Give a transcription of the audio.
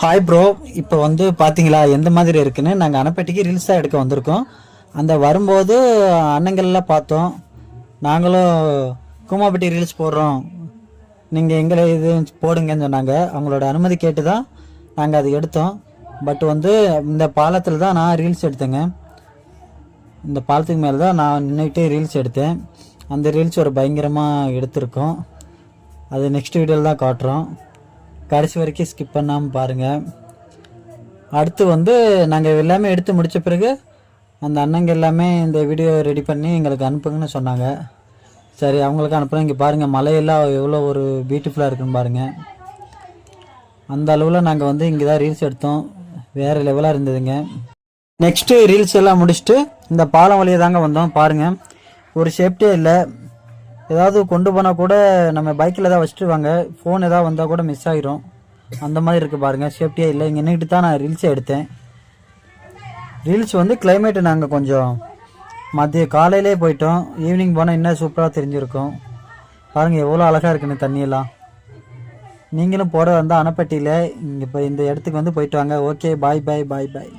Hi bro, இப்போ வந்து பார்த்தீங்களா எந்த மாதிரி இருக்குன்னு. நாங்கள் அணைப்பட்டிக்கு ரீல்ஸாக எடுக்க வந்திருக்கோம். அந்த வரும்போது அண்ணங்கள்லாம் பார்த்தோம். நாங்களும் கூமாப்பட்டி ரீல்ஸ் போடுறோம், நீங்கள் எங்களை இது போடுங்கன்னு சொன்னாங்க. அவங்களோட அனுமதி கேட்டு தான் நாங்கள் அது எடுத்தோம். பட் வந்து இந்த பாலத்தில் தான் நான் ரீல்ஸ் எடுத்தேங்க. இந்த பாலத்துக்கு மேலே தான் நான் நின்றுக்கிட்டே ரீல்ஸ் எடுத்தேன். அந்த ரீல்ஸ் ஒரு பயங்கரமாக எடுத்திருக்கோம். அது நெக்ஸ்ட் வீடியோவில் தான் காட்டுறோம். கடைசி வரைக்கும் ஸ்கிப் பண்ணாமல் பாருங்கள். அடுத்து வந்து நாங்கள் எல்லாமே எடுத்து முடித்த பிறகு அந்த அண்ணங்க எல்லாமே இந்த வீடியோ ரெடி பண்ணி எங்களுக்கு அனுப்புங்கன்னு சொன்னாங்க. சரி, அவங்களுக்கு அனுப்புகிறேன். இங்கே பாருங்கள், மலையெல்லாம் எவ்வளோ ஒரு பியூட்டிஃபுல்லாக இருக்குன்னு பாருங்கள். அந்த அளவில் நாங்கள் வந்து இங்கே தான் ரீல்ஸ் எடுத்தோம். வேறு லெவலாக இருந்ததுங்க. நெக்ஸ்ட்டு ரீல்ஸ் எல்லாம் முடிச்சுட்டு இந்த பாலம் வழியை தாங்க வந்தோம். பாருங்கள், ஒரு சேஃப்டியே இல்லை. ஏதாவது கொண்டு போனால் கூட நம்ம பைக்கில் தான் வச்சுட்டு ஃபோன் ஏதாவது வந்தால் கூட மிஸ் ஆகிரும். அந்த மாதிரி இருக்குது பாருங்கள், சேஃப்டியே இல்லை. இங்கே நின்றுட்டு தான் நான் ரீல்ஸே எடுத்தேன். ரீல்ஸ் வந்து கிளைமேட்டு நாங்கள் கொஞ்சம் மதிய காலையிலே போயிட்டோம். ஈவினிங் போனால் இன்னும் சூப்பராக தெரிஞ்சிருக்கும். பாருங்கள் எவ்வளோ அழகாக இருக்குன்னு தண்ணியெல்லாம். நீங்களும் போகிற வந்தால் அணைப்பட்டியில் இங்கே இப்போ இந்த இடத்துக்கு வந்து போயிட்டு வாங்க. ஓகே, பாய் பாய் பாய் பாய்.